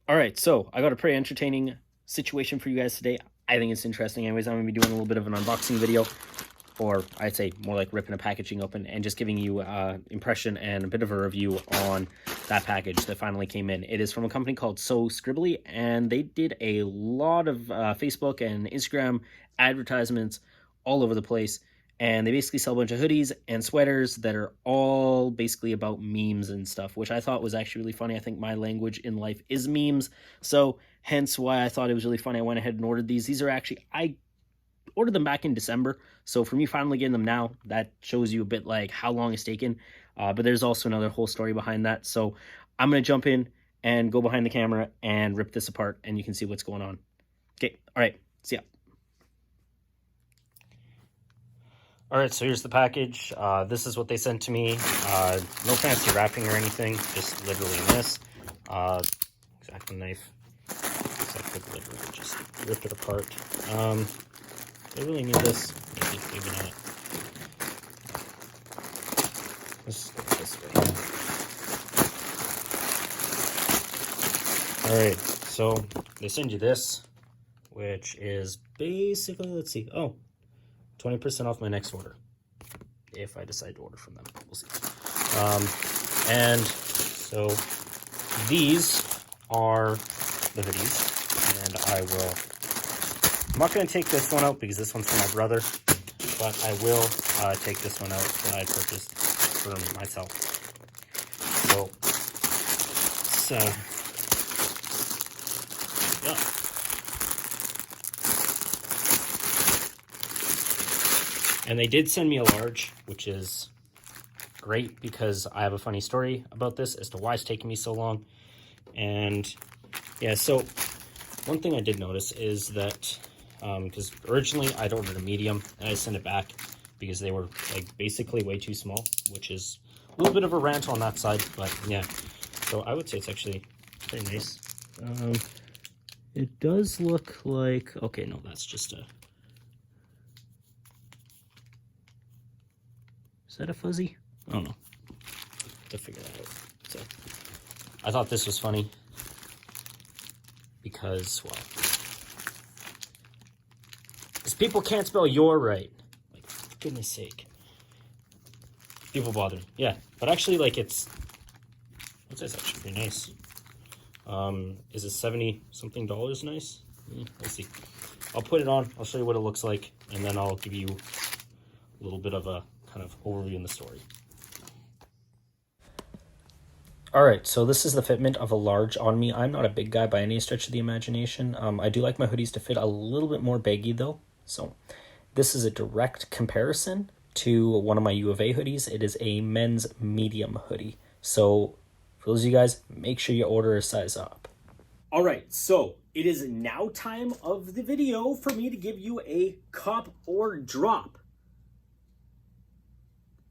All right, so I got a pretty entertaining situation for you guys today. I think it's interesting. Anyways, I'm going to be doing a little bit of an unboxing video, or I'd say more like ripping a packaging open and just giving you impression and a bit of a review on that package that finally came in. It is from a company called SoScribbly, and they did a lot of Facebook and Instagram advertisements all over the place. And they basically sell a bunch of hoodies and sweaters that are all basically about memes and stuff, which I thought was actually really funny. I think my language in life is memes, so hence why I thought it was really funny. I went ahead and ordered these. These are actually, I ordered them back in December, so for me finally getting them now, that shows you a bit like how long it's taken. But there's also another whole story behind that, so I'm going to jump in and go behind the camera and rip this apart, and you can see what's going on. Okay, all right, see ya. All right, so here's the package. This is what they sent to me. No fancy wrapping or anything, just literally this. Exacto knife. So I could literally just rip it apart. Do I really need this? Maybe not. Let's go this way. All right, so they send you this, which is basically, let's see. Oh, 20% off my next order, if I decide to order from them. We'll see. And so these are the hoodies, and I'm not going to take this one out because this one's for my brother, but I will take this one out that I purchased for myself. So yeah. And they did send me a large, which is great because I have a funny story about this as to why it's taking me so long. And yeah, so one thing I did notice is that, because originally I'd ordered a medium and I sent it back because they were like basically way too small, which is a little bit of a rant on that side, but yeah. So I would say it's actually pretty nice. It does look like, okay, no, that's just a, is that a fuzzy? I don't know. To figure that out. So I thought this was funny because, well, because people can't spell your right. Like, for goodness sake. People bother me. Yeah, but actually, like, it's actually pretty nice. Is it $70-something nice? Let's see. I'll put it on. I'll show you what it looks like, and then I'll give you a little bit of a kind of overview in the story. All right, so this is the fitment of a large on me. I'm not a big guy by any stretch of the imagination. I do like my hoodies to fit a little bit more baggy though. So this is a direct comparison to one of my U of A hoodies. It is a men's medium hoodie. So for those of you guys, make sure you order a size up. All right, so it is now time of the video for me to give you a cop or drop.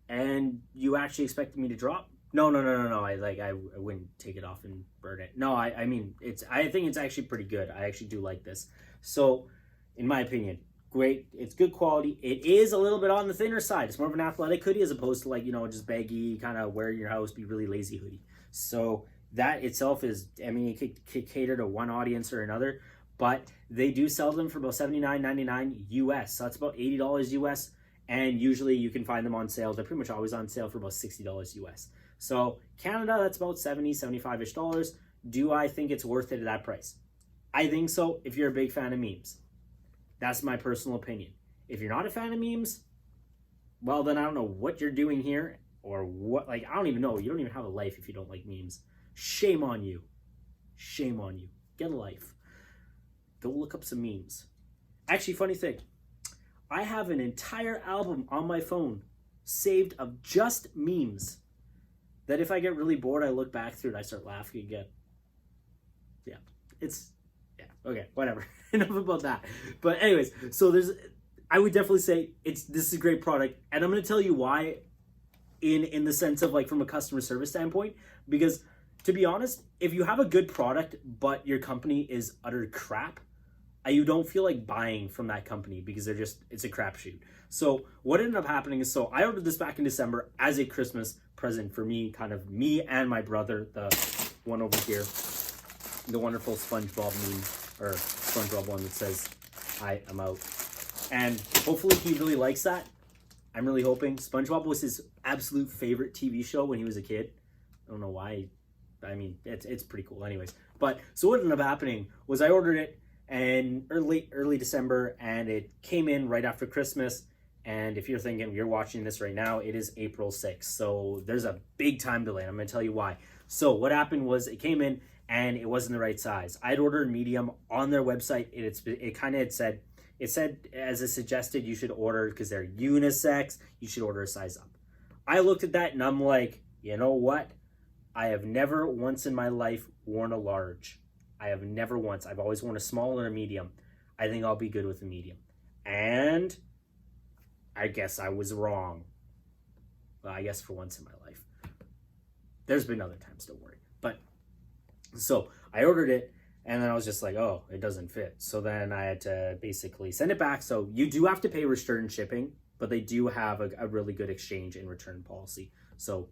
And you actually expected me to drop? No. I wouldn't take it off and burn it. No, I mean, I think it's actually pretty good. I actually do like this. So, in my opinion, great. It's good quality. It is a little bit on the thinner side. It's more of an athletic hoodie as opposed to, like, you know, just baggy, kind of wear in your house, be really lazy hoodie. So that itself is, I mean, it could cater to one audience or another, but they do sell them for about $79.99 US. So that's about $80 US. And usually you can find them on sale. They're pretty much always on sale for about $60 US. So Canada, that's about $70, $75-ish dollars. Do I think it's worth it at that price? I think so if you're a big fan of memes. That's my personal opinion. If you're not a fan of memes, well, then I don't know what you're doing here or what, like, I don't even know. You don't even have a life if you don't like memes. Shame on you. Shame on you. Get a life. Go look up some memes. Actually, funny thing. I have an entire album on my phone saved of just memes that if I get really bored, I look back through it, I start laughing again. Yeah, okay, whatever. Enough about that. But anyways, so I would definitely say this is a great product, and I'm going to tell you why in the sense of, like, from a customer service standpoint, because to be honest, if you have a good product, but your company is utter crap, you don't feel like buying from that company because it's a crapshoot. So what ended up happening is, so I ordered this back in December as a Christmas present for me, kind of me and my brother, the one over here. the wonderful SpongeBob meme, or SpongeBob one that says, I'm out. And hopefully he really likes that. I'm really hoping. SpongeBob was his absolute favorite TV show when he was a kid. I don't know why. I mean, it's pretty cool anyways. But so what ended up happening was I ordered it and early December, and it came in right after Christmas. And if you're thinking, you're watching this right now, it is April 6th. So there's a big time delay. I'm going to tell you why. So what happened was it came in and it wasn't the right size. I'd ordered medium on their website. It said as it suggested you should order, because they're unisex, you should order a size up. I looked at that and I'm like, you know what? I have never once in my life worn a large. I have never once. I've always worn a small or a medium. I think I'll be good with a medium. And I guess I was wrong. Well, I guess for once in my life. There's been other times, don't worry. But so I ordered it, and then I was just like, oh, it doesn't fit. So then I had to basically send it back. So you do have to pay return shipping, but they do have a really good exchange and return policy. So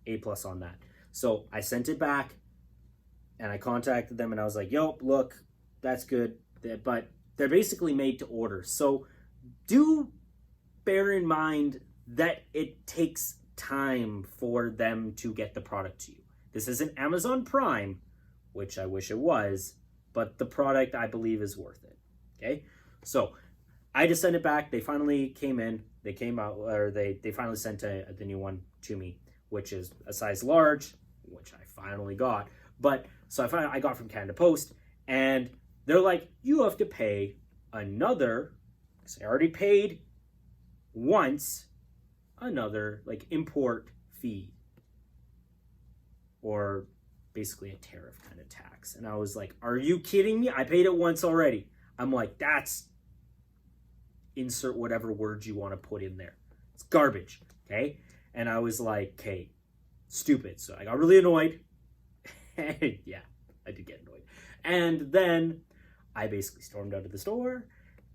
A+ on that. So I sent it back, and I contacted them, and I was like, yo, look, that's good. But they're basically made to order. So do bear in mind that it takes time for them to get the product to you. This isn't Amazon Prime, which I wish it was, but the product I believe is worth it. Okay, so I just sent it back. They finally came in. They came out, or they finally sent the new one to me, which is a size large, which I finally got. But so I got from Canada Post, and they're like, you have to pay another, because I already paid once, another like import fee, or basically a tariff kind of tax. And I was like, are you kidding me? I paid it once already. I'm like, that's, insert whatever words you want to put in there. It's garbage, okay? And I was like, okay, stupid. So I got really annoyed. Yeah, I did get annoyed. And then I basically stormed out of the store,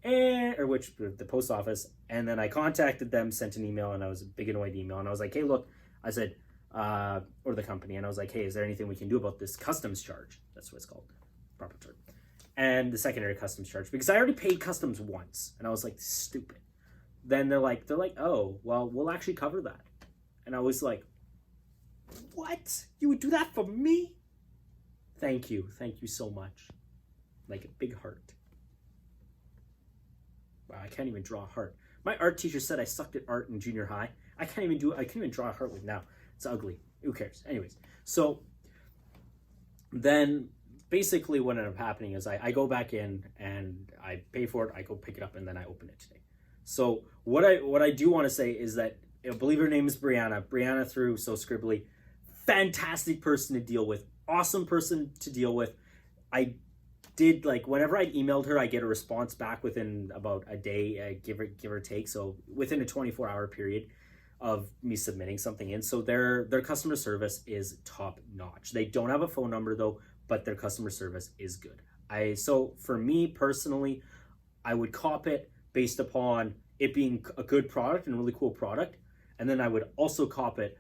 the post office, and then I contacted them, sent an email, and I was a big annoyed email, and I was like, hey, look, I said, or the company, and I was like, hey, is there anything we can do about this customs charge? That's what it's called, proper term. And the secondary customs charge, because I already paid customs once, and I was like, stupid. Then they're like, oh, well, we'll actually cover that. And I was like, what? You would do that for me? Thank you so much. Like a big heart. Wow, I can't even draw a heart. My art teacher said I sucked at art in junior high. I can't even draw a heart with now. It's ugly. Who cares? Anyways, so then basically what ended up happening is I go back in and I pay for it, I go pick it up, and then I open it today. So what I do want to say is that, I believe her name is Brianna through SoScribbly. Fantastic person to deal with. Awesome person to deal with. I did, like, whenever I emailed her, I get a response back within about a day, give or take. So within a 24-hour period of me submitting something in. So their customer service is top notch. They don't have a phone number though, but their customer service is good. So for me personally, I would cop it based upon it being a good product and a really cool product. And then I would also cop it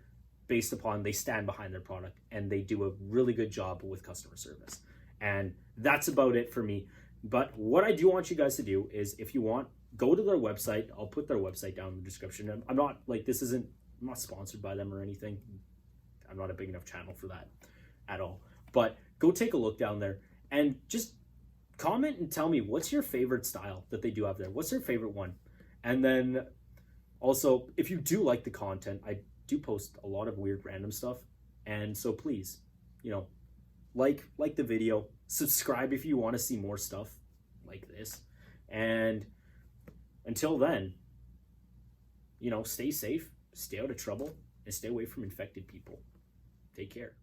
based upon they stand behind their product and they do a really good job with customer service. And that's about it for me. But what I do want you guys to do is, if you want, go to their website. I'll put their website down in the description. I'm not sponsored by them or anything. I'm not a big enough channel for that at all. But go take a look down there and just comment and tell me, what's your favorite style that they do have there? What's your favorite one? And then also, if you do like the content, I do post a lot of weird random stuff. And so please, like the video, subscribe if you want to see more stuff like this. And until then, stay safe, stay out of trouble, and stay away from infected people. Take care.